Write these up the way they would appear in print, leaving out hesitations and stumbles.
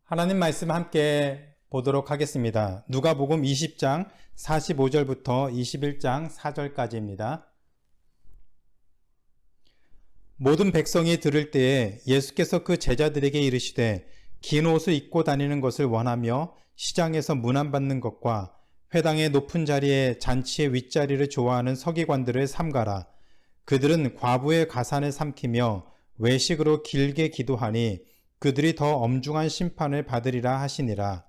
하나님 말씀 함께 보도록 하겠습니다. 누가복음 20장 45절부터 21장 4절까지입니다. 모든 백성이 들을 때에 예수께서 그 제자들에게 이르시되 긴 옷을 입고 다니는 것을 원하며 시장에서 문안받는 것과 회당의 높은 자리에 잔치의 윗자리를 좋아하는 서기관들을 삼가라. 그들은 과부의 가산을 삼키며 외식으로 길게 기도하니 그들이 더 엄중한 심판을 받으리라 하시니라.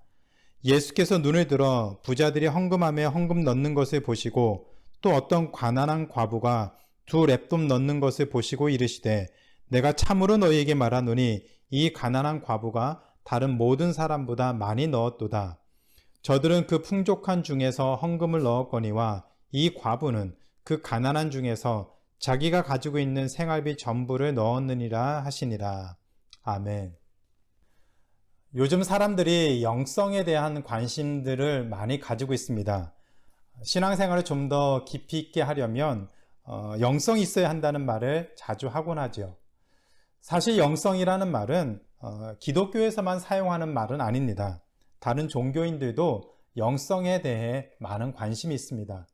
예수께서 눈을 들어 부자들이 헌금함에 헌금 넣는 것을 보시고 또 어떤 가난한 과부가 2렙돈 넣는 것을 보시고 이르시되 내가 참으로 너희에게 말하노니 이 가난한 과부가 다른 모든 사람보다 많이 넣었도다. 저들은 그 풍족한 중에서 헌금을 넣었거니와 이 과부는 그 가난한 중에서 자기가 가지고 있는 생활비 전부를 넣었느니라 하시니라. 아멘. 요즘 사람들이 영성에 대한 관심들을 많이 가지고 있습니다. 신앙생활을 좀 더 깊이 있게 하려면 영성이 있어야 한다는 말을 자주 하곤 하죠. 사실 영성이라는 말은 기독교에서만 사용하는 말은 아닙니다. 다른 종교인들도 영성에 대해 많은 관심이 있습니다.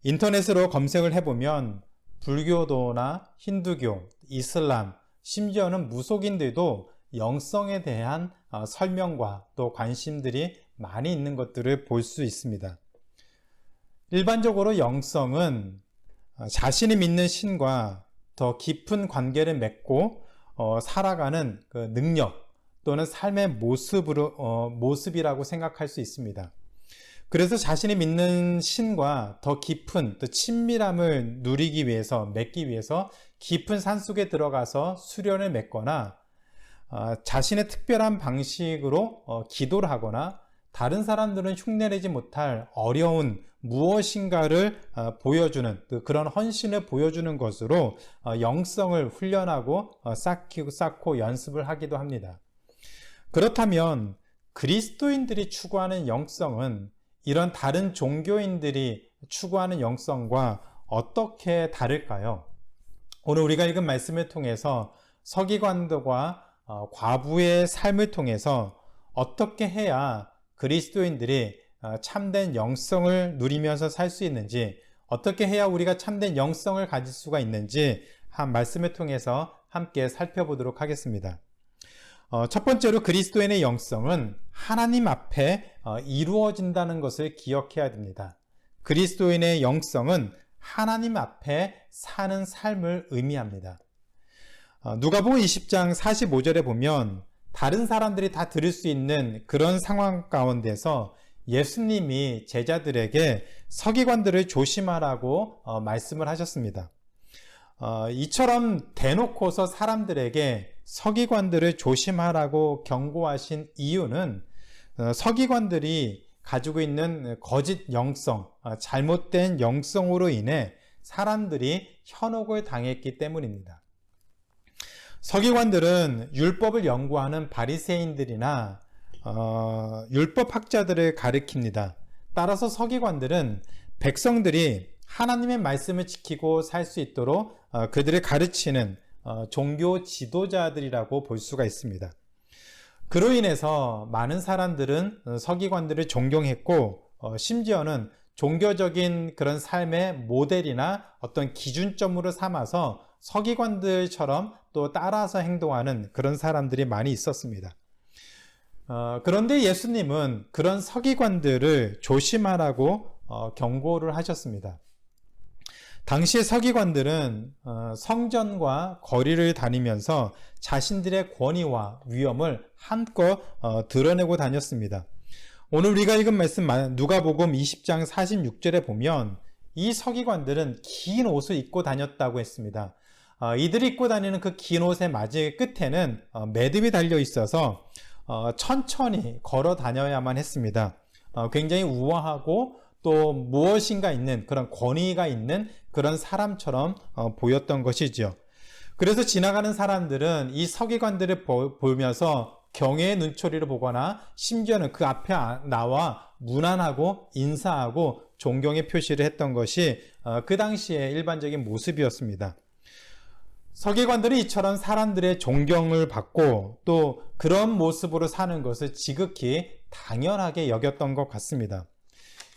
인터넷으로 검색을 해보면 불교도나 힌두교, 이슬람, 심지어는 무속인들도 영성에 대한 설명과 또 관심들이 많이 있는 것들을 볼 수 있습니다. 일반적으로 영성은 자신이 믿는 신과 더 깊은 관계를 맺고 살아가는 그 능력 또는 삶의 모습이라고 생각할 수 있습니다. 그래서 자신이 믿는 신과 더 깊은 또 친밀함을 누리기 위해서 맺기 위해서 깊은 산속에 들어가서 수련을 맺거나 자신의 특별한 방식으로 기도를 하거나 다른 사람들은 흉내내지 못할 어려운 무엇인가를 보여주는 그런 헌신을 보여주는 것으로 영성을 훈련하고 쌓고 연습을 하기도 합니다. 그렇다면 그리스도인들이 추구하는 영성은 이런 다른 종교인들이 추구하는 영성과 어떻게 다를까요? 오늘 우리가 읽은 말씀을 통해서 서기관들과 과부의 삶을 통해서 어떻게 해야 그리스도인들이 참된 영성을 누리면서 살 수 있는지, 어떻게 해야 우리가 참된 영성을 가질 수가 있는지 한 말씀을 통해서 함께 살펴보도록 하겠습니다. 첫 번째로 그리스도인의 영성은 하나님 앞에 이루어진다는 것을 기억해야 됩니다. 그리스도인의 영성은 하나님 앞에 사는 삶을 의미합니다. 누가복음 20장 45절에 보면 다른 사람들이 다 들을 수 있는 그런 상황 가운데서 예수님이 제자들에게 서기관들을 조심하라고 말씀을 하셨습니다. 이처럼 대놓고서 사람들에게 서기관들을 조심하라고 경고하신 이유는 서기관들이 가지고 있는 거짓 영성, 잘못된 영성으로 인해 사람들이 현혹을 당했기 때문입니다. 서기관들은 율법을 연구하는 바리새인들이나 율법학자들을 가리킵니다. 따라서 서기관들은 백성들이 하나님의 말씀을 지키고 살 수 있도록 그들을 가르치는 종교 지도자들이라고 볼 수가 있습니다. 그로 인해서 많은 사람들은 서기관들을 존경했고 심지어는 종교적인 그런 삶의 모델이나 어떤 기준점으로 삼아서 서기관들처럼 또 따라서 행동하는 그런 사람들이 많이 있었습니다. 그런데 예수님은 그런 서기관들을 조심하라고 경고를 하셨습니다. 당시의 서기관들은 성전과 거리를 다니면서 자신들의 권위와 위엄을 한껏 드러내고 다녔습니다. 오늘 우리가 읽은 말씀 누가복음 20장 46절에 보면 이 서기관들은 긴 옷을 입고 다녔다고 했습니다. 이들이 입고 다니는 그 긴 옷의 마지 끝에는 매듭이 달려 있어서 천천히 걸어 다녀야만 했습니다. 굉장히 우아하고 또 무엇인가 있는 그런 권위가 있는 그런 사람처럼 보였던 것이죠. 그래서 지나가는 사람들은 이 서기관들을 보면서 경외의 눈초리를 보거나 심지어는 그 앞에 나와 문안하고 인사하고 존경의 표시를 했던 것이 그 당시의 일반적인 모습이었습니다. 서기관들이 이처럼 사람들의 존경을 받고 또 그런 모습으로 사는 것을 지극히 당연하게 여겼던 것 같습니다.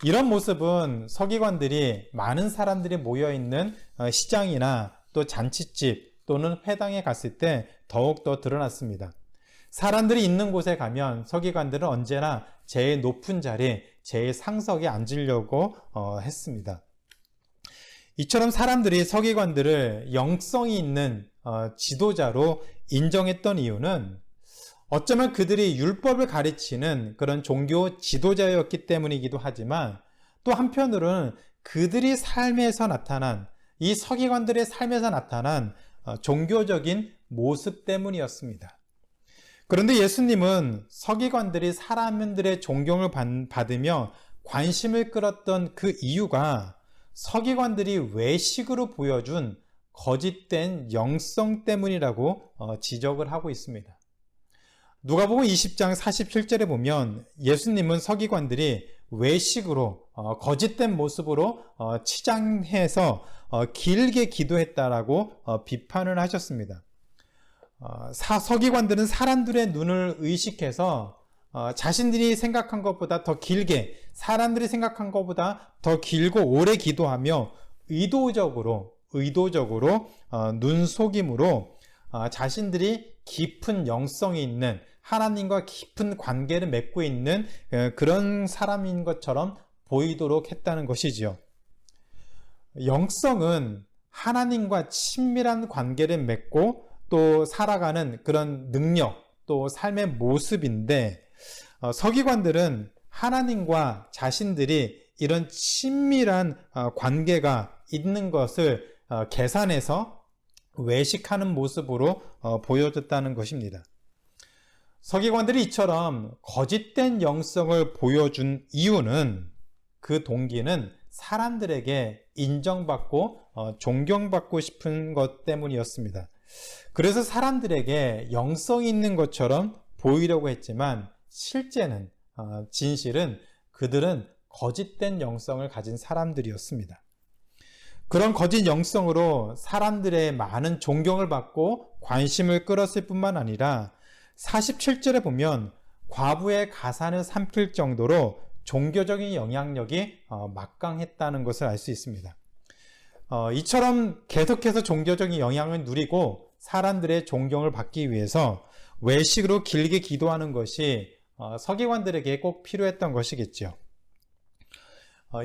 이런 모습은 서기관들이 많은 사람들이 모여있는 시장이나 또 잔치집 또는 회당에 갔을 때 더욱더 드러났습니다. 사람들이 있는 곳에 가면 서기관들은 언제나 제일 높은 자리, 제일 상석에 앉으려고 했습니다. 이처럼 사람들이 서기관들을 영성이 있는 지도자로 인정했던 이유는 어쩌면 그들이 율법을 가르치는 그런 종교 지도자였기 때문이기도 하지만 또 한편으로는 그들이 삶에서 나타난 이 서기관들의 삶에서 나타난 종교적인 모습 때문이었습니다. 그런데 예수님은 서기관들이 사람들의 존경을 받으며 관심을 끌었던 그 이유가 서기관들이 외식으로 보여준 거짓된 영성 때문이라고 지적을 하고 있습니다. 누가복음 20장 47절에 보면 예수님은 서기관들이 외식으로 거짓된 모습으로 치장해서 길게 기도했다라고 비판을 하셨습니다. 서기관들은 사람들의 눈을 의식해서 자신들이 생각한 것보다 더 길게, 사람들이 생각한 것보다 더 길고 오래 기도하며 의도적으로 눈속임으로 자신들이 깊은 영성이 있는 하나님과 깊은 관계를 맺고 있는 그런 사람인 것처럼 보이도록 했다는 것이지요. 영성은 하나님과 친밀한 관계를 맺고 또 살아가는 그런 능력, 또 삶의 모습인데 서기관들은 하나님과 자신들이 이런 친밀한 관계가 있는 것을 계산해서 외식하는 모습으로 보여줬다는 것입니다. 서기관들이 이처럼 거짓된 영성을 보여준 이유는 그 동기는 사람들에게 인정받고 존경받고 싶은 것 때문이었습니다. 그래서 사람들에게 영성이 있는 것처럼 보이려고 했지만 실제는 진실은 그들은 거짓된 영성을 가진 사람들이었습니다. 그런 거짓 영성으로 사람들의 많은 존경을 받고 관심을 끌었을 뿐만 아니라 47절에 보면 과부의 가산을 삼킬 정도로 종교적인 영향력이 막강했다는 것을 알 수 있습니다. 이처럼 계속해서 종교적인 영향을 누리고 사람들의 존경을 받기 위해서 외식으로 길게 기도하는 것이 서기관들에게 꼭 필요했던 것이겠죠.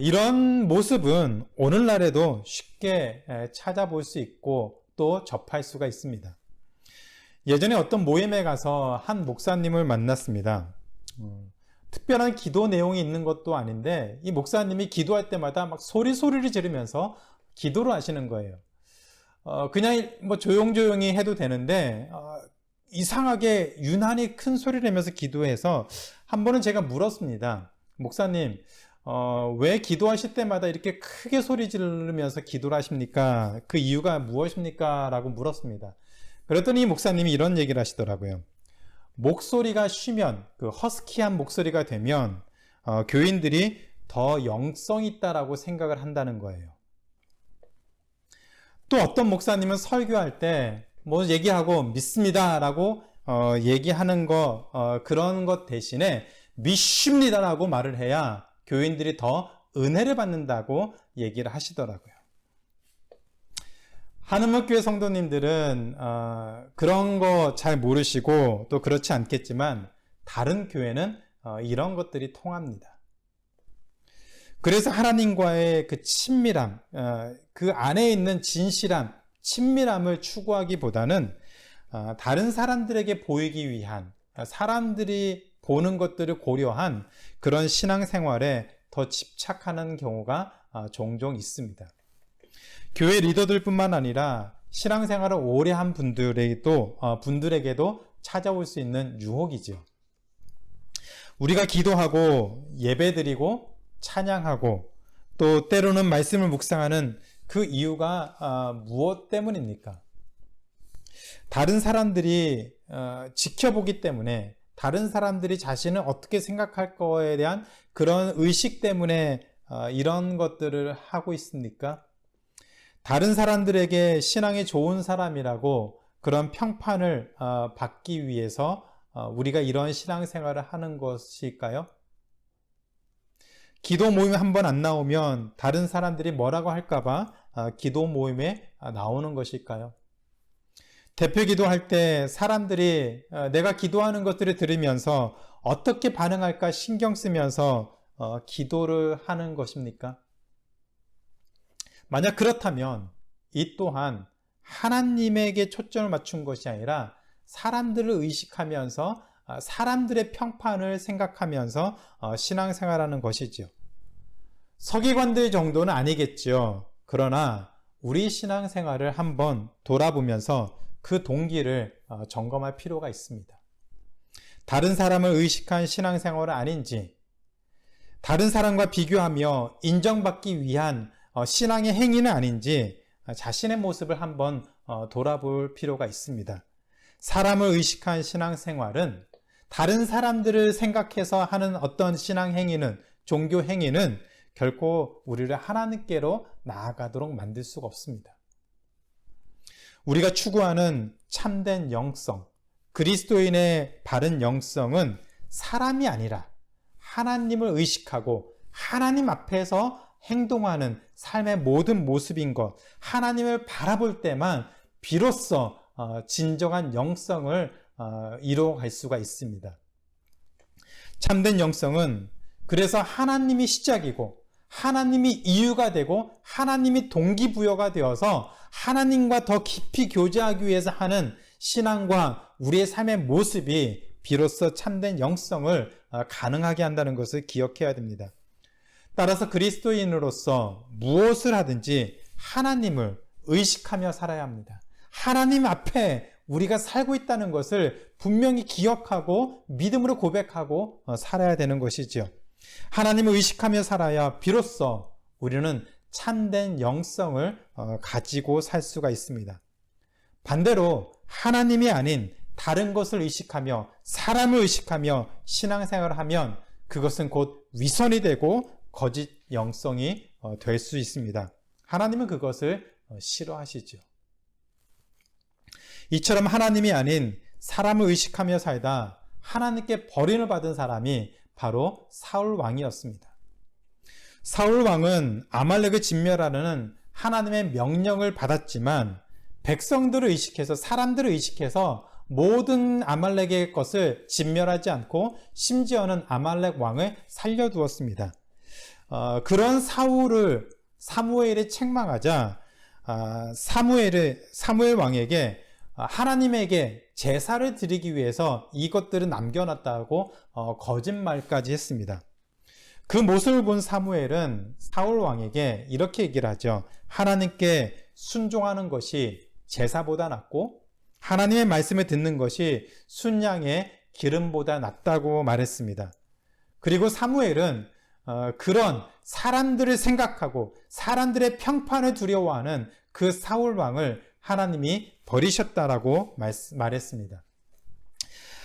이런 모습은 오늘날에도 쉽게 찾아볼 수 있고 또 접할 수가 있습니다. 예전에 어떤 모임에 가서 한 목사님을 만났습니다. 특별한 기도 내용이 있는 것도 아닌데 이 목사님이 기도할 때마다 막 소리를 지르면서 기도를 하시는 거예요. 그냥 뭐 조용조용히 해도 되는데 이상하게 유난히 큰 소리를 내면서 기도해서 한 번은 제가 물었습니다. 목사님, 왜 기도하실 때마다 이렇게 크게 소리 지르면서 기도를 하십니까? 그 이유가 무엇입니까? 라고 물었습니다. 그랬더니 이 목사님이 이런 얘기를 하시더라고요. 목소리가 쉬면, 그 허스키한 목소리가 되면 교인들이 더 영성 있다라고 생각을 한다는 거예요. 또 어떤 목사님은 설교할 때 뭐 얘기하고 믿습니다라고 얘기하는 그런 것 대신에 믿습니다라고 말을 해야 교인들이 더 은혜를 받는다고 얘기를 하시더라고요. 한은목교회 성도님들은 그런 거 잘 모르시고 또 그렇지 않겠지만 다른 교회는 이런 것들이 통합니다. 그래서 하나님과의 그 친밀함, 그 안에 있는 진실함, 친밀함을 추구하기보다는 다른 사람들에게 보이기 위한, 사람들이 보는 것들을 고려한 그런 신앙생활에 더 집착하는 경우가 종종 있습니다. 교회 리더들뿐만 아니라 신앙생활을 오래 한 분들에게도 찾아올 수 있는 유혹이죠. 우리가 기도하고 예배드리고 찬양하고 또 때로는 말씀을 묵상하는 그 이유가 무엇 때문입니까? 다른 사람들이 지켜보기 때문에, 다른 사람들이 자신을 어떻게 생각할 거에 대한 그런 의식 때문에 이런 것들을 하고 있습니까? 다른 사람들에게 신앙이 좋은 사람이라고 그런 평판을 받기 위해서 우리가 이런 신앙생활을 하는 것일까요? 기도 모임에 한 번 안 나오면 다른 사람들이 뭐라고 할까봐 기도 모임에 나오는 것일까요? 대표 기도할 때 사람들이 내가 기도하는 것들을 들으면서 어떻게 반응할까 신경 쓰면서 기도를 하는 것입니까? 만약 그렇다면 이 또한 하나님에게 초점을 맞춘 것이 아니라 사람들을 의식하면서 사람들의 평판을 생각하면서 신앙생활하는 것이지요. 서기관들 정도는 아니겠죠. 그러나 우리 신앙생활을 한번 돌아보면서 그 동기를 점검할 필요가 있습니다. 다른 사람을 의식한 신앙생활은 아닌지, 다른 사람과 비교하며 인정받기 위한 신앙의 행위는 아닌지 자신의 모습을 한번 돌아볼 필요가 있습니다. 사람을 의식한 신앙생활은 다른 사람들을 생각해서 하는 어떤 신앙 행위는, 종교 행위는 결코 우리를 하나님께로 나아가도록 만들 수가 없습니다. 우리가 추구하는 참된 영성, 그리스도인의 바른 영성은 사람이 아니라 하나님을 의식하고 하나님 앞에서 행동하는 삶의 모든 모습인 것, 하나님을 바라볼 때만 비로소 진정한 영성을 이루어갈 수가 있습니다. 참된 영성은 그래서 하나님이 시작이고 하나님이 이유가 되고 하나님이 동기부여가 되어서 하나님과 더 깊이 교제하기 위해서 하는 신앙과 우리의 삶의 모습이 비로소 참된 영성을 가능하게 한다는 것을 기억해야 됩니다. 따라서 그리스도인으로서 무엇을 하든지 하나님을 의식하며 살아야 합니다. 하나님 앞에 우리가 살고 있다는 것을 분명히 기억하고 믿음으로 고백하고 살아야 되는 것이죠. 하나님을 의식하며 살아야 비로소 우리는 참된 영성을 가지고 살 수가 있습니다. 반대로 하나님이 아닌 다른 것을 의식하며 사람을 의식하며 신앙생활을 하면 그것은 곧 위선이 되고 거짓 영성이 될 수 있습니다. 하나님은 그것을 싫어하시죠. 이처럼 하나님이 아닌 사람을 의식하며 살다 하나님께 버림을 받은 사람이 바로 사울 왕이었습니다. 사울 왕은 아말렉을 진멸하는 하나님의 명령을 받았지만 백성들을 의식해서, 사람들을 의식해서 모든 아말렉의 것을 진멸하지 않고 심지어는 아말렉 왕을 살려두었습니다. 그런 사울을 사무엘이 책망하자 사무엘 왕에게 하나님에게 제사를 드리기 위해서 이것들을 남겨놨다고 거짓말까지 했습니다. 그 모습을 본 사무엘은 사울 왕에게 이렇게 얘기를 하죠. 하나님께 순종하는 것이 제사보다 낫고 하나님의 말씀을 듣는 것이 순양의 기름보다 낫다고 말했습니다. 그리고 사무엘은 그런 사람들을 생각하고 사람들의 평판을 두려워하는 그 사울 왕을 하나님이 버리셨다라고 말했습니다.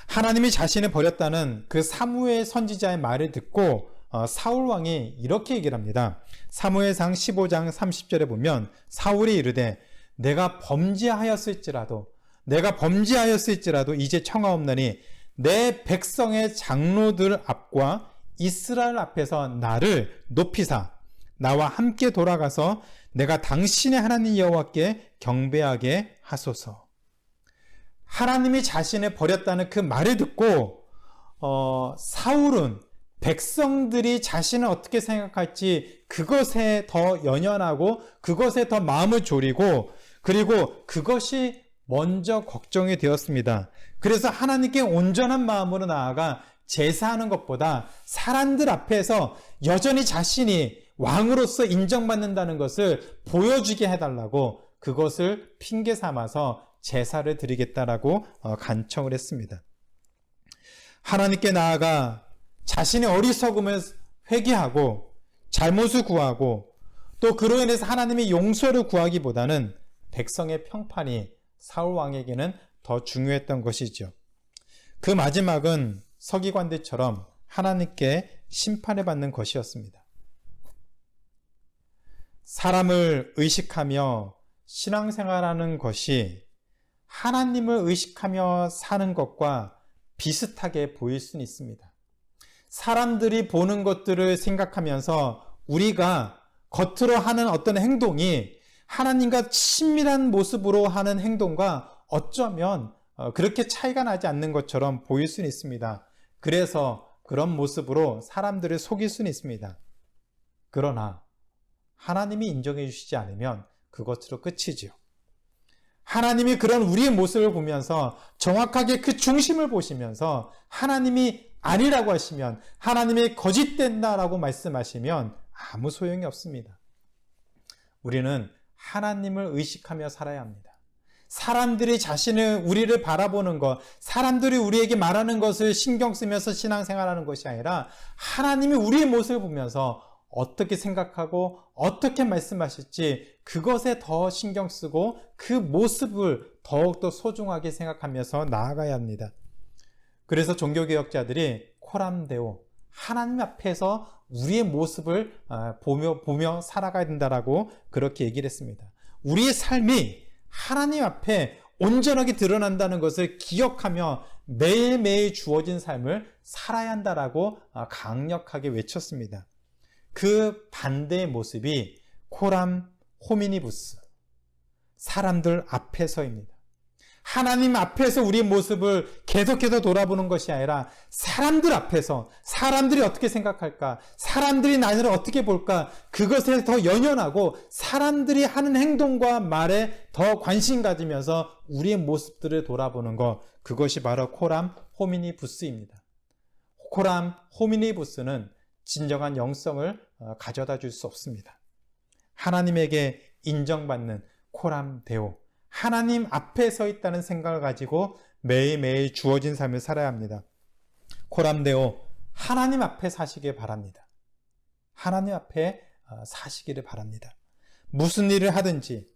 하나님이 자신을 버렸다는 그 사무엘 선지자의 말을 듣고 사울 왕이 이렇게 얘기를 합니다. 사무엘상 15장 30절에 보면 사울이 이르되 내가 범죄하였을지라도 이제 청하옵나니 내 백성의 장로들 앞과 이스라엘 앞에서 나를 높이사 나와 함께 돌아가서 내가 당신의 하나님 여호와께 경배하게 하소서. 하나님이 자신을 버렸다는 그 말을 듣고 사울은 백성들이 자신을 어떻게 생각할지 그것에 더 연연하고 그것에 더 마음을 졸이고 그리고 그것이 먼저 걱정이 되었습니다. 그래서 하나님께 온전한 마음으로 나아가 제사하는 것보다 사람들 앞에서 여전히 자신이 왕으로서 인정받는다는 것을 보여주게 해달라고 그것을 핑계 삼아서 제사를 드리겠다라고 간청을 했습니다. 하나님께 나아가 자신의 어리석음을 회개하고 잘못을 구하고 또 그로 인해서 하나님의 용서를 구하기보다는 백성의 평판이 사울 왕에게는 더 중요했던 것이죠. 그 마지막은 서기관들처럼 하나님께 심판을 받는 것이었습니다. 사람을 의식하며 신앙생활하는 것이 하나님을 의식하며 사는 것과 비슷하게 보일 수는 있습니다. 사람들이 보는 것들을 생각하면서 우리가 겉으로 하는 어떤 행동이 하나님과 친밀한 모습으로 하는 행동과 어쩌면 그렇게 차이가 나지 않는 것처럼 보일 수는 있습니다. 그래서 그런 모습으로 사람들을 속일 수는 있습니다. 그러나 하나님이 인정해 주시지 않으면 그것으로 끝이지요. 하나님이 그런 우리의 모습을 보면서 정확하게 그 중심을 보시면서 하나님이 아니라고 하시면, 하나님이 거짓된다라고 말씀하시면 아무 소용이 없습니다. 우리는 하나님을 의식하며 살아야 합니다. 사람들이 우리를 바라보는 것, 사람들이 우리에게 말하는 것을 신경 쓰면서 신앙생활하는 것이 아니라 하나님이 우리의 모습을 보면서 어떻게 생각하고 어떻게 말씀하실지 그것에 더 신경 쓰고 그 모습을 더욱더 소중하게 생각하면서 나아가야 합니다. 그래서 종교개혁자들이 코람데오, 하나님 앞에서 우리의 모습을 보며 살아가야 된다라고 그렇게 얘기를 했습니다. 우리의 삶이 하나님 앞에 온전하게 드러난다는 것을 기억하며 매일매일 주어진 삶을 살아야 한다라고 강력하게 외쳤습니다. 그 반대의 모습이 코람 호미니부스, 사람들 앞에서입니다. 하나님 앞에서 우리의 모습을 계속해서 돌아보는 것이 아니라 사람들 앞에서 사람들이 어떻게 생각할까, 사람들이 나를 어떻게 볼까, 그것에 더 연연하고 사람들이 하는 행동과 말에 더 관심 가지면서 우리의 모습들을 돌아보는 것, 그것이 바로 코람 호미니부스입니다. 코람 호미니부스는 진정한 영성을 가져다 줄 수 없습니다. 하나님에게 인정받는 코람 데오, 하나님 앞에 서 있다는 생각을 가지고 매일매일 주어진 삶을 살아야 합니다. 코람 데오, 하나님 앞에 사시길 바랍니다. 하나님 앞에 사시기를 바랍니다. 무슨 일을 하든지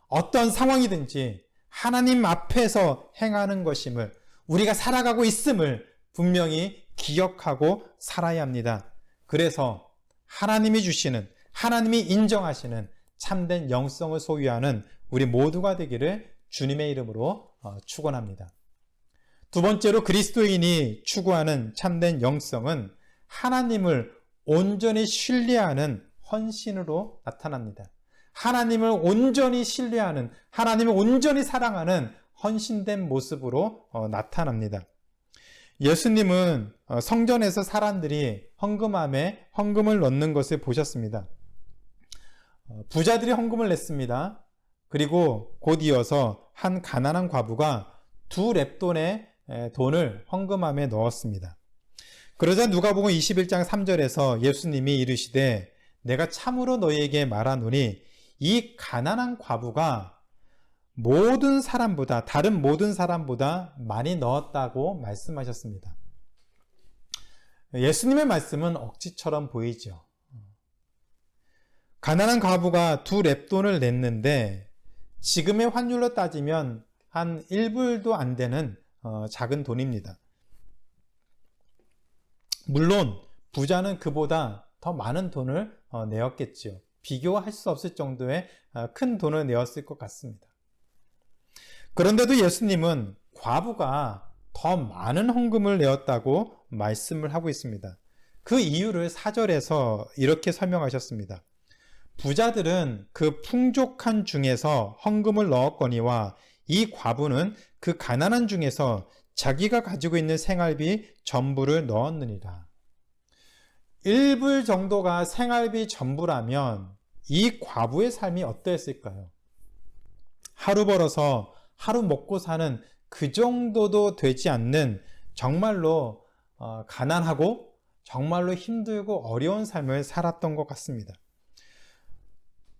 어떤 상황이든지 하나님 앞에서 행하는 것임을, 우리가 살아가고 있음을 분명히 기억하고 살아야 합니다. 그래서 하나님이 주시는, 하나님이 인정하시는 참된 영성을 소유하는 우리 모두가 되기를 주님의 이름으로 축원합니다. 두 번째로 그리스도인이 추구하는 참된 영성은 하나님을 온전히 신뢰하는 헌신으로 나타납니다. 하나님을 온전히 신뢰하는, 하나님을 온전히 사랑하는 헌신된 모습으로 나타납니다. 예수님은 성전에서 사람들이 헌금함에 헌금을 넣는 것을 보셨습니다. 부자들이 헌금을 냈습니다. 그리고 곧 이어서 한 가난한 과부가 2렙돈의 돈을 헌금함에 넣었습니다. 그러자 누가복음 21장 3절에서 예수님이 이르시되 내가 참으로 너희에게 말하노니 이 가난한 과부가 다른 모든 사람보다 많이 넣었다고 말씀하셨습니다. 예수님의 말씀은 억지처럼 보이죠. 가난한 과부가 2렙돈을 냈는데 지금의 환율로 따지면 한 1불도 안 되는 작은 돈입니다. 물론 부자는 그보다 더 많은 돈을 내었겠죠. 비교할 수 없을 정도의 큰 돈을 내었을 것 같습니다. 그런데도 예수님은 과부가 더 많은 헌금을 내었다고 말씀을 하고 있습니다. 그 이유를 4절에서 이렇게 설명하셨습니다. 부자들은 그 풍족한 중에서 헌금을 넣었거니와 이 과부는 그 가난한 중에서 자기가 가지고 있는 생활비 전부를 넣었느니라. 1불 정도가 생활비 전부라면 이 과부의 삶이 어떠했을까요? 하루 벌어서 하루 먹고 사는 그 정도도 되지 않는 정말로 가난하고 정말로 힘들고 어려운 삶을 살았던 것 같습니다.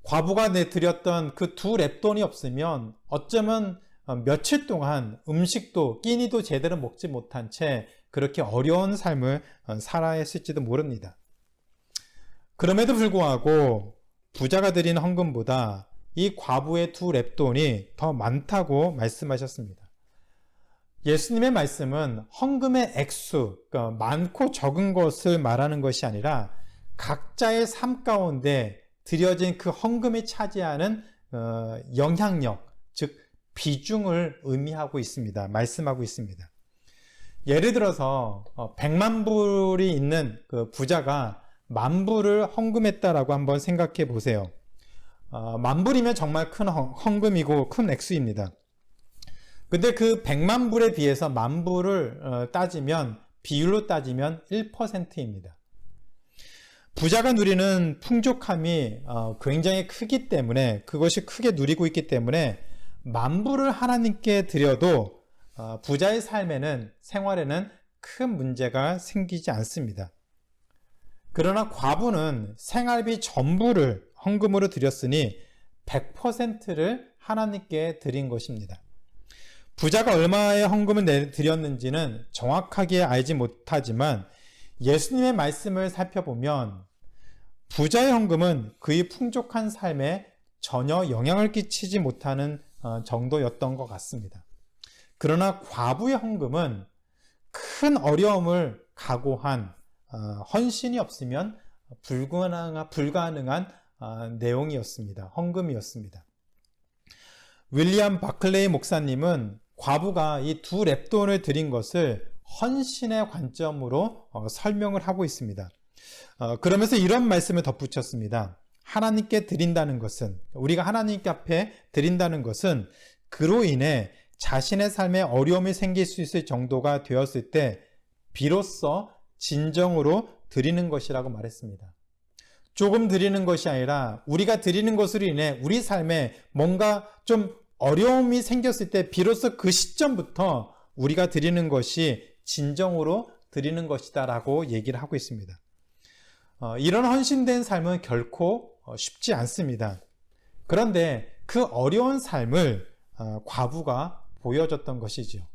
과부가 내드렸던 그 2렙돈이 없으면 어쩌면 며칠 동안 음식도 끼니도 제대로 먹지 못한 채 그렇게 어려운 삶을 살아야 했을지도 모릅니다. 그럼에도 불구하고 부자가 드린 헌금보다 이 과부의 2렙돈이 더 많다고 말씀하셨습니다. 예수님의 말씀은 헌금의 액수, 그러니까 많고 적은 것을 말하는 것이 아니라 각자의 삶 가운데 드려진 그 헌금이 차지하는 영향력, 즉 비중을 의미하고 있습니다. 말씀하고 있습니다. 예를 들어서 100만 불이 있는 그 부자가 10,000불을 헌금했다라고 한번 생각해 보세요. 10,000불이면 정말 큰 헌금이고 큰 액수입니다. 근데 그 100만 불에 비해서 10,000불을 따지면, 비율로 따지면 1%입니다. 부자가 누리는 풍족함이 굉장히 크기 때문에, 그것이 크게 누리고 있기 때문에 10,000불을 하나님께 드려도 부자의 삶에는, 생활에는 큰 문제가 생기지 않습니다. 그러나 과부는 생활비 전부를 헌금으로 드렸으니 100%를 하나님께 드린 것입니다. 부자가 얼마의 헌금을 드렸는지는 정확하게 알지 못하지만 예수님의 말씀을 살펴보면 부자의 헌금은 그의 풍족한 삶에 전혀 영향을 끼치지 못하는 정도였던 것 같습니다. 그러나 과부의 헌금은 큰 어려움을 각오한 헌신이 없으면 불가능한 내용이었습니다. 헌금이었습니다. 윌리엄 바클레이 목사님은 과부가 이 두 렙돈을 드린 것을 헌신의 관점으로 설명을 하고 있습니다. 그러면서 이런 말씀을 덧붙였습니다. 하나님께 드린다는 것은, 우리가 하나님께 앞에 드린다는 것은 그로 인해 자신의 삶에 어려움이 생길 수 있을 정도가 되었을 때 비로소 진정으로 드리는 것이라고 말했습니다. 조금 드리는 것이 아니라 우리가 드리는 것으로 인해 우리 삶에 뭔가 좀 어려움이 생겼을 때 비로소 그 시점부터 우리가 드리는 것이 진정으로 드리는 것이다 라고 얘기를 하고 있습니다. 이런 헌신된 삶은 결코 쉽지 않습니다. 그런데 그 어려운 삶을 과부가 보여줬던 것이죠.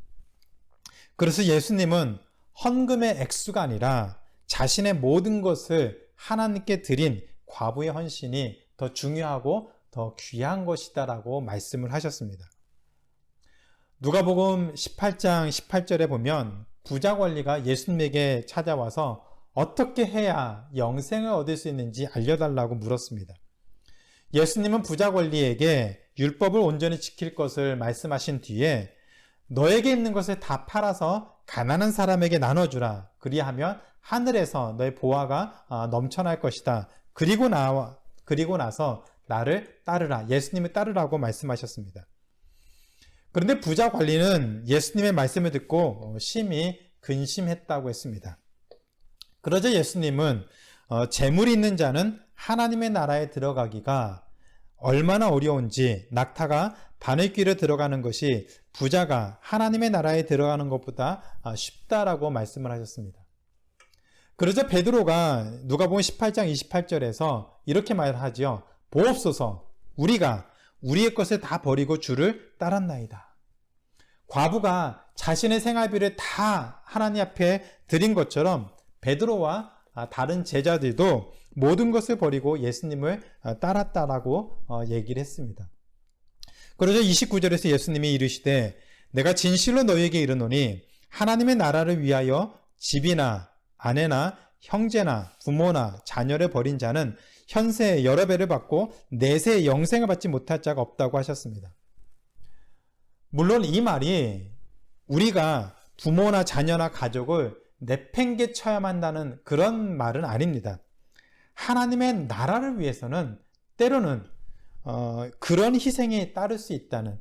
그래서 예수님은 헌금의 액수가 아니라 자신의 모든 것을 하나님께 드린 과부의 헌신이 더 중요하고 더 귀한 것이다 라고 말씀을 하셨습니다. 누가복음 18장 18절에 보면 부자 관리가 예수님에게 찾아와서 어떻게 해야 영생을 얻을 수 있는지 알려달라고 물었습니다. 예수님은 부자 관리에게 율법을 온전히 지킬 것을 말씀하신 뒤에 너에게 있는 것을 다 팔아서 가난한 사람에게 나눠주라. 그리하면 하늘에서 너의 보화가 넘쳐날 것이다. 그리고 나서 나를 따르라. 예수님을 따르라고 말씀하셨습니다. 그런데 부자 관리는 예수님의 말씀을 듣고 심히 근심했다고 했습니다. 그러자 예수님은 재물이 있는 자는 하나님의 나라에 들어가기가 얼마나 어려운지, 낙타가 바늘귀로 들어가는 것이 부자가 하나님의 나라에 들어가는 것보다 쉽다라고 말씀을 하셨습니다. 그러자 베드로가 누가복음 18장 28절에서 이렇게 말하죠. 보옵소서, 우리가 우리의 것을 다 버리고 주를 따랐나이다. 과부가 자신의 생활비를 다 하나님 앞에 드린 것처럼 베드로와 다른 제자들도 모든 것을 버리고 예수님을 따랐다라고 얘기를 했습니다. 그러자 29절에서 예수님이 이르시되 내가 진실로 너희에게 이르노니 하나님의 나라를 위하여 집이나 아내나 형제나 부모나 자녀를 버린 자는 현세에 여러 배를 받고 내세에 영생을 받지 못할 자가 없다고 하셨습니다. 물론 이 말이 우리가 부모나 자녀나 가족을 내팽개쳐야만 한다는 그런 말은 아닙니다. 하나님의 나라를 위해서는 때로는 그런 희생이 따를 수 있다는,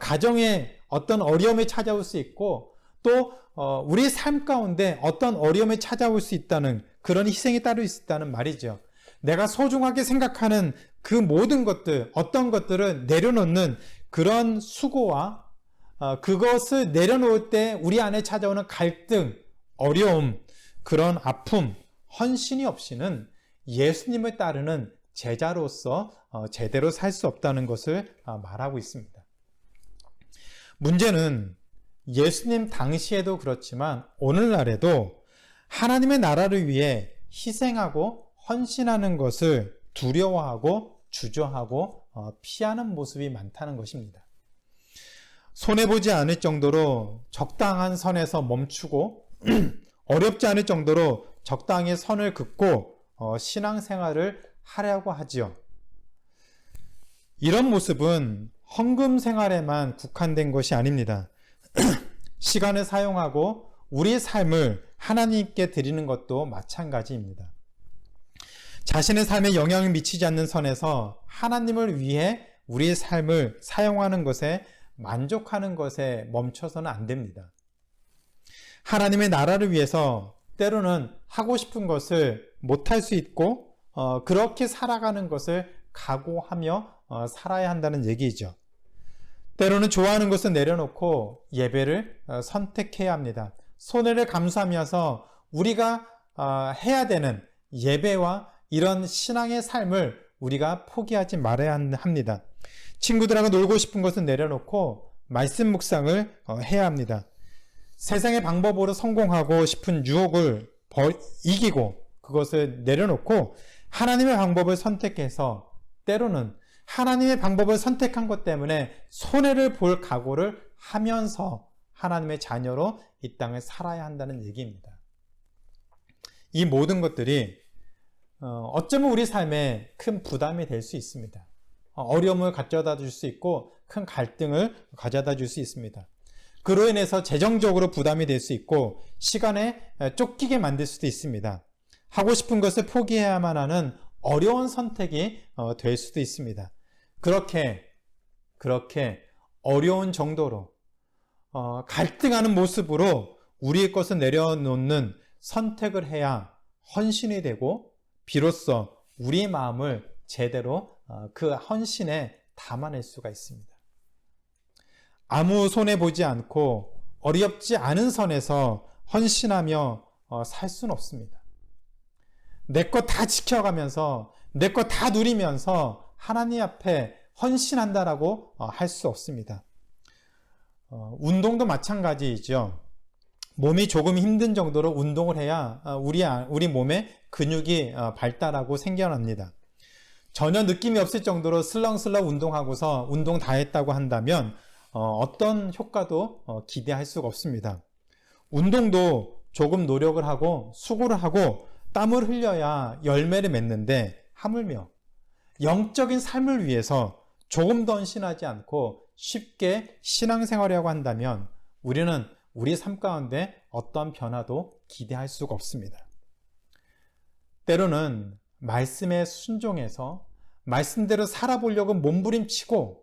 가정에 어떤 어려움이 찾아올 수 있고 또 우리 삶 가운데 어떤 어려움이 찾아올 수 있다는 그런 희생이 따를 수 있다는 말이죠. 내가 소중하게 생각하는 그 모든 것들, 어떤 것들을 내려놓는 그런 수고와 그것을 내려놓을 때 우리 안에 찾아오는 갈등, 어려움, 그런 아픔, 헌신이 없이는 예수님을 따르는 제자로서 제대로 살 수 없다는 것을 말하고 있습니다. 문제는 예수님 당시에도 그렇지만 오늘날에도 하나님의 나라를 위해 희생하고 헌신하는 것을 두려워하고 주저하고 피하는 모습이 많다는 것입니다. 손해보지 않을 정도로 적당한 선에서 멈추고 어렵지 않을 정도로 적당히 선을 긋고 신앙생활을 하려고 하지요. 이런 모습은 헌금 생활에만 국한된 것이 아닙니다. 시간을 사용하고 우리의 삶을 하나님께 드리는 것도 마찬가지입니다. 자신의 삶에 영향을 미치지 않는 선에서 하나님을 위해 우리의 삶을 사용하는 것에 만족하는 것에 멈춰서는 안 됩니다. 하나님의 나라를 위해서 때로는 하고 싶은 것을 못할 수 있고 그렇게 살아가는 것을 각오하며 살아야 한다는 얘기죠. 때로는 좋아하는 것을 내려놓고 예배를 선택해야 합니다. 손해를 감수하면서 우리가 해야 되는 예배와 이런 신앙의 삶을 우리가 포기하지 말아야 합니다. 친구들하고 놀고 싶은 것은 내려놓고 말씀 묵상을 해야 합니다. 세상의 방법으로 성공하고 싶은 유혹을 이기고 그것을 내려놓고 하나님의 방법을 선택해서 때로는 하나님의 방법을 선택한 것 때문에 손해를 볼 각오를 하면서 하나님의 자녀로 이 땅을 살아야 한다는 얘기입니다. 이 모든 것들이 어쩌면 우리 삶에 큰 부담이 될 수 있습니다. 어려움을 가져다 줄 수 있고 큰 갈등을 가져다 줄 수 있습니다. 그로 인해서 재정적으로 부담이 될 수 있고 시간에 쫓기게 만들 수도 있습니다. 하고 싶은 것을 포기해야만 하는 어려운 선택이 될 수도 있습니다. 그렇게 어려운 정도로 갈등하는 모습으로 우리의 것을 내려놓는 선택을 해야 헌신이 되고 비로소 우리의 마음을 제대로 그 헌신에 담아낼 수가 있습니다. 아무 손해보지 않고 어렵지 않은 선에서 헌신하며 살 수는 없습니다. 내 것 다 지켜가면서 내 것 다 누리면서 하나님 앞에 헌신한다라고 할 수 없습니다. 운동도 마찬가지이죠. 몸이 조금 힘든 정도로 운동을 해야 우리 몸에 근육이 발달하고 생겨납니다. 전혀 느낌이 없을 정도로 슬렁슬렁 운동하고서 운동 다 했다고 한다면 어떤 효과도 기대할 수가 없습니다. 운동도 조금 노력을 하고 수고를 하고 땀을 흘려야 열매를 맺는데 하물며 영적인 삶을 위해서 조금 더 헌신하지 않고 쉽게 신앙생활이라고 한다면 우리는 우리 삶 가운데 어떠한 변화도 기대할 수가 없습니다. 때로는 말씀에 순종해서 말씀대로 살아보려고 몸부림치고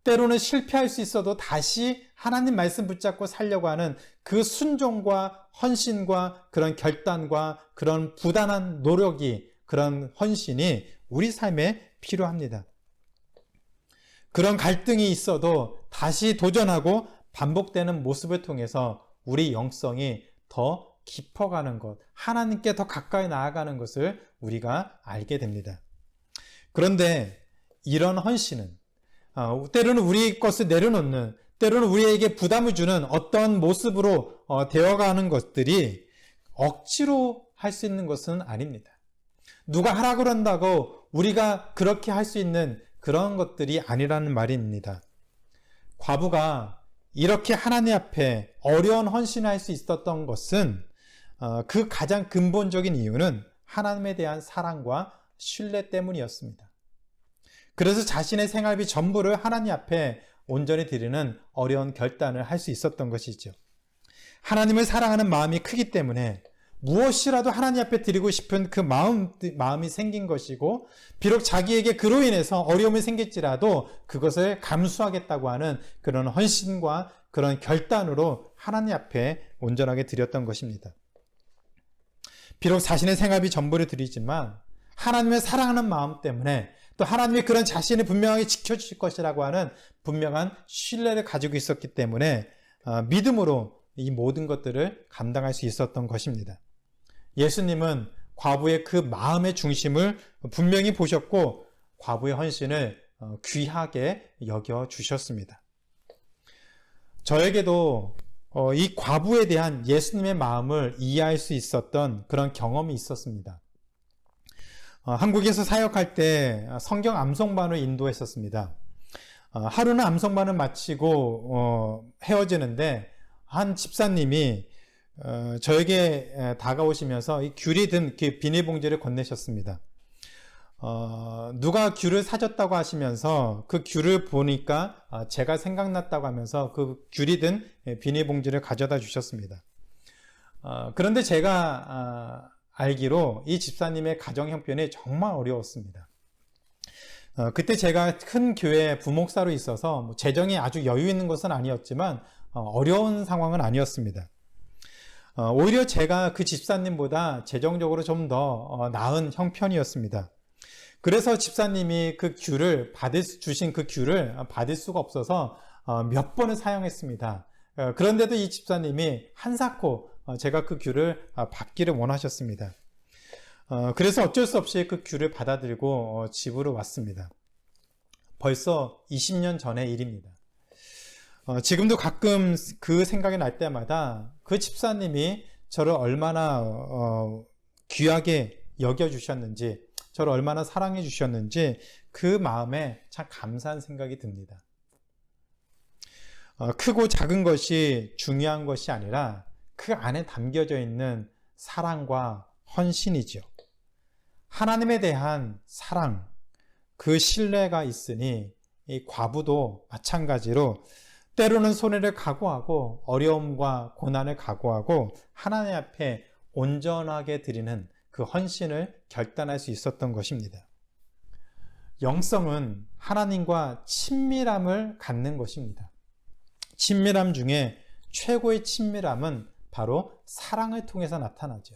때로는 실패할 수 있어도 다시 하나님 말씀 붙잡고 살려고 하는 그 순종과 헌신과 그런 결단과 그런 부단한 노력이 그런 헌신이 우리 삶에 필요합니다. 그런 갈등이 있어도 다시 도전하고 반복되는 모습을 통해서 우리 영성이 더 깊어가는 것, 하나님께 더 가까이 나아가는 것을 우리가 알게 됩니다. 그런데 이런 헌신은 때로는 우리 것을 내려놓는, 때로는 우리에게 부담을 주는 어떤 모습으로 되어가는 것들이 억지로 할 수 있는 것은 아닙니다. 누가 하라 그런다고 우리가 그렇게 할 수 있는 그런 것들이 아니라는 말입니다. 과부가 이렇게 하나님 앞에 어려운 헌신을 할 수 있었던 것은 그 가장 근본적인 이유는 하나님에 대한 사랑과 신뢰 때문이었습니다. 그래서 자신의 생활비 전부를 하나님 앞에 온전히 드리는 어려운 결단을 할 수 있었던 것이죠. 하나님을 사랑하는 마음이 크기 때문에 무엇이라도 하나님 앞에 드리고 싶은 그 마음이 생긴 것이고, 비록 자기에게 그로 인해서 어려움이 생길지라도 그것을 감수하겠다고 하는 그런 헌신과 그런 결단으로 하나님 앞에 온전하게 드렸던 것입니다. 비록 자신의 생활비 전부를 드리지만 하나님을 사랑하는 마음 때문에 또 하나님이 그런 자신을 분명하게 지켜주실 것이라고 하는 분명한 신뢰를 가지고 있었기 때문에 믿음으로 이 모든 것들을 감당할 수 있었던 것입니다. 예수님은 과부의 그 마음의 중심을 분명히 보셨고 과부의 헌신을 귀하게 여겨주셨습니다. 저에게도 이 과부에 대한 예수님의 마음을 이해할 수 있었던 그런 경험이 있었습니다. 한국에서 사역할 때 성경 암송반을 인도했었습니다. 하루는 암송반을 마치고 헤어지는데 한 집사님이 저에게 다가오시면서 이 귤이 든 비닐봉지를 건네셨습니다. 누가 귤을 사줬다고 하시면서 그 귤을 보니까 제가 생각났다고 하면서 그 귤이 든 비닐봉지를 가져다 주셨습니다. 그런데 제가 알기로 이 집사님의 가정 형편이 정말 어려웠습니다. 그때 제가 큰 교회 부목사로 있어서 재정이 아주 여유 있는 것은 아니었지만 어려운 상황은 아니었습니다. 오히려 제가 그 집사님보다 재정적으로 좀 더 나은 형편이었습니다. 그래서 집사님이 주신 그 귤을 받을 수가 없어서 몇 번을 사용했습니다. 그런데도 이 집사님이 한사코 제가 그 귤을 받기를 원하셨습니다. 그래서 어쩔 수 없이 그 귤을 받아들고 집으로 왔습니다. 벌써 20년 전의 일입니다. 지금도 가끔 그 생각이 날 때마다 그 집사님이 저를 얼마나 귀하게 여겨주셨는지, 저를 얼마나 사랑해 주셨는지 그 마음에 참 감사한 생각이 듭니다. 크고 작은 것이 중요한 것이 아니라 그 안에 담겨져 있는 사랑과 헌신이죠. 하나님에 대한 사랑, 그 신뢰가 있으니 이 과부도 마찬가지로 때로는 손해를 각오하고 어려움과 고난을 각오하고 하나님 앞에 온전하게 드리는 그 헌신을 결단할 수 있었던 것입니다. 영성은 하나님과 친밀함을 갖는 것입니다. 친밀함 중에 최고의 친밀함은 바로 사랑을 통해서 나타나죠.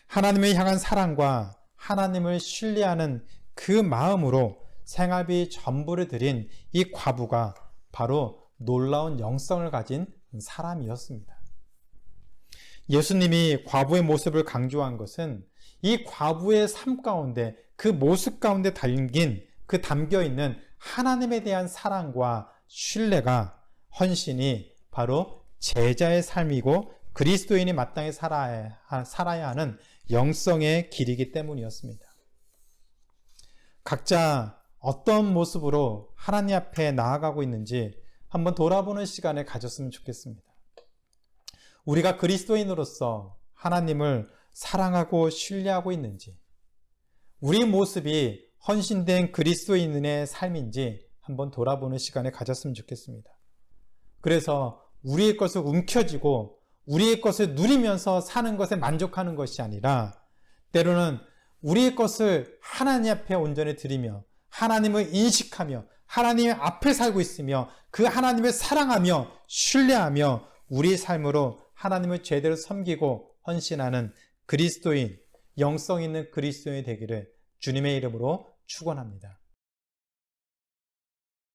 하나님을 향한 사랑과 하나님을 신뢰하는 그 마음으로 생활비 전부를 드린 이 과부가 바로 놀라운 영성을 가진 사람이었습니다. 예수님이 과부의 모습을 강조한 것은 이 과부의 삶 가운데 그 모습 가운데 담겨 있는 하나님에 대한 사랑과 신뢰가 헌신이 바로 제자의 삶이고 그리스도인이 마땅히 살아야 하는 영성의 길이기 때문이었습니다. 각자 어떤 모습으로 하나님 앞에 나아가고 있는지 한번 돌아보는 시간을 가졌으면 좋겠습니다. 우리가 그리스도인으로서 하나님을 사랑하고 신뢰하고 있는지, 우리 모습이 헌신된 그리스도인의 삶인지 한번 돌아보는 시간을 가졌으면 좋겠습니다. 그래서 우리의 것을 움켜쥐고 우리의 것을 누리면서 사는 것에 만족하는 것이 아니라 때로는 우리의 것을 하나님 앞에 온전히 드리며 하나님을 인식하며 하나님 앞에 살고 있으며 그 하나님을 사랑하며 신뢰하며 우리의 삶으로 하나님을 제대로 섬기고 헌신하는 그리스도인, 영성 있는 그리스도인이 되기를 주님의 이름으로 축원합니다.